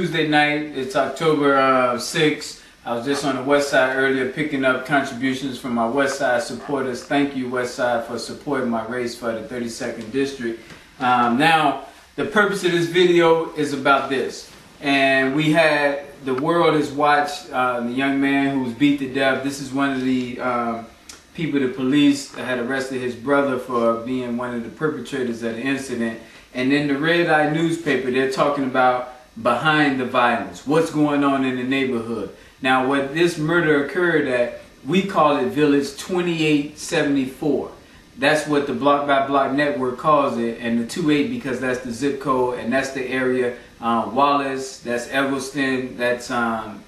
Tuesday night, it's October 6th. I was just on the West Side earlier picking up contributions from my West Side supporters. Thank you, West Side, for supporting my race for the 32nd District. Now, the purpose of this video is about this. And the world has watched the young man who was beat to death. This is one of the people the police had arrested his brother for being one of the perpetrators of the incident. And in the Red Eye newspaper, they're talking about behind the violence, what's going on in the neighborhood. Now, what this murder occurred at, we call it Village 2874. That's what the Block by Block network calls it, and the 28 because that's the zip code and that's the area. Wallace, that's Eggleston, that's a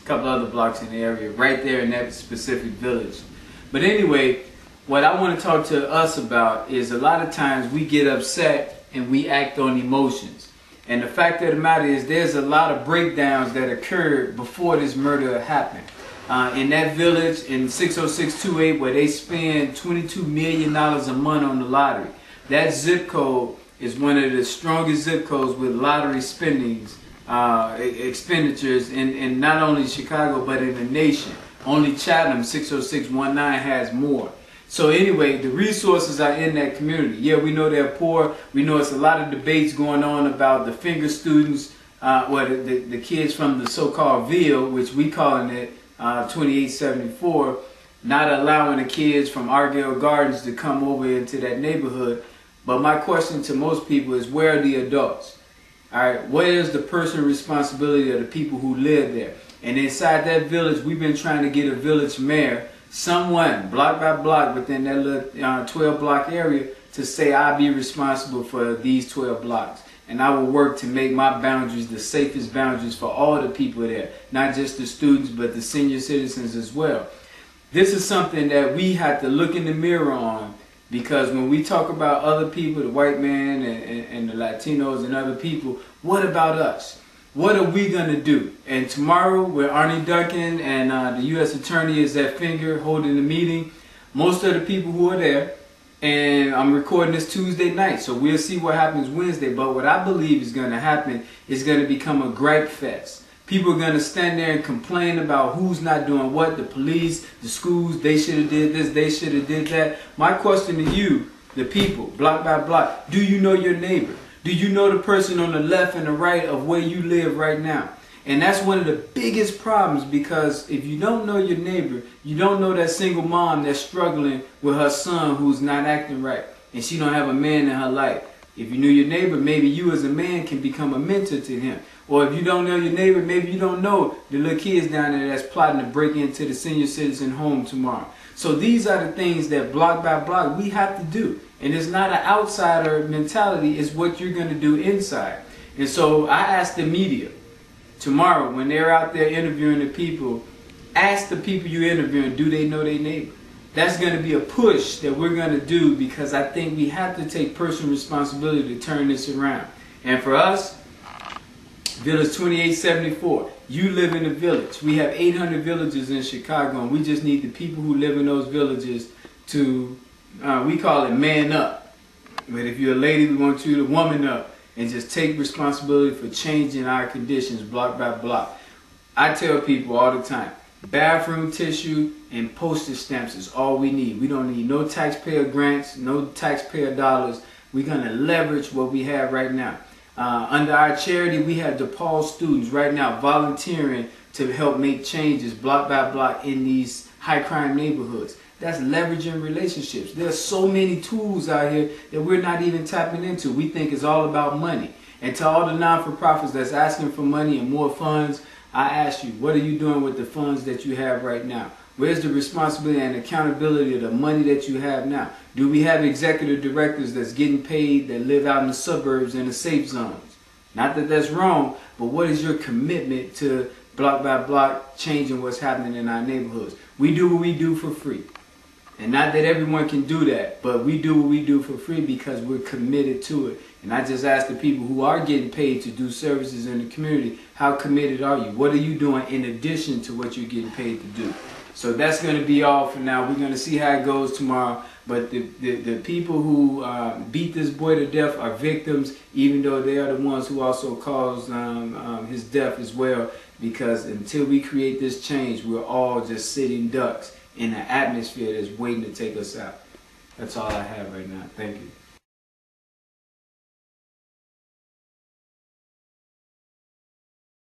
couple other blocks in the area, right there in that specific village. But anyway, what I want to talk to us about is a lot of times we get upset and we act on emotions. And the fact of the matter is there's a lot of breakdowns that occurred before this murder happened. In that village in 60628 where they spend $22 million a month on the lottery. That zip code is one of the strongest zip codes with lottery expenditures in not only Chicago but in the nation. Only Chatham 60619 has more. So anyway, the resources are in that community. Yeah, we know they're poor. We know it's a lot of debates going on about the finger students, the kids from the so-called Ville, which we calling it 2874, not allowing the kids from Argyle Gardens to come over into that neighborhood. But my question to most people is, where are the adults? All right, what is the personal responsibility of the people who live there? And inside that village, we've been trying to get a village mayor, someone block by block within that little 12 block area, to say I'll be responsible for these 12 blocks. And I will work to make my boundaries the safest boundaries for all the people there, not just the students but the senior citizens as well. This is something that we have to look in the mirror on, because when we talk about other people, the white man and the Latinos and other people, what about us? What are we going to do? And tomorrow, where Arnie Duncan and the U.S. Attorney is at Finger holding the meeting, most of the people who are there, and I'm recording this Tuesday night, so we'll see what happens Wednesday. But what I believe is going to happen is going to become a gripe fest. People are going to stand there and complain about who's not doing what, the police, the schools, they should have did this, they should have did that. My question to you, the people, block by block, do you know your neighbor? Do you know the person on the left and the right of where you live right now? And that's one of the biggest problems, because if you don't know your neighbor, you don't know that single mom that's struggling with her son who's not acting right and she don't have a man in her life. If you knew your neighbor, maybe you as a man can become a mentor to him. Or if you don't know your neighbor, maybe you don't know the little kids down there that's plotting to break into the senior citizen home tomorrow. So these are the things that block by block we have to do. And it's not an outsider mentality, it's what you're going to do inside. And so I ask the media tomorrow, when they're out there interviewing the people, ask the people you're interviewing, do they know their neighbor? That's going to be a push that we're going to do, because I think we have to take personal responsibility to turn this around. And for us, Village 2874, you live in a village. We have 800 villages in Chicago, and we just need the people who live in those villages to, we call it man up. But if you're a lady, we want you to woman up and just take responsibility for changing our conditions block by block. I tell people all the time, bathroom tissue and postage stamps is all we need. We don't need no taxpayer grants, no taxpayer dollars. We're going to leverage what we have right now. Under our charity, we have DePaul students right now volunteering to help make changes block by block in these high crime neighborhoods. That's leveraging relationships. There's so many tools out here that we're not even tapping into. We think it's all about money. And to all the non-for-profits that's asking for money and more funds, I ask you, what are you doing with the funds that you have right now? Where's the responsibility and accountability of the money that you have now? Do we have executive directors that's getting paid that live out in the suburbs and the safe zones? Not that that's wrong, but what is your commitment to block by block changing what's happening in our neighborhoods? We do what we do for free. And not that everyone can do that, but we do what we do for free because we're committed to it. And I just ask the people who are getting paid to do services in the community, how committed are you? What are you doing in addition to what you're getting paid to do? So that's going to be all for now. We're going to see how it goes tomorrow. But the people who beat this boy to death are victims, even though they are the ones who also caused his death as well. Because until we create this change, we're all just sitting ducks in an atmosphere that's waiting to take us out. That's all I have right now. Thank you.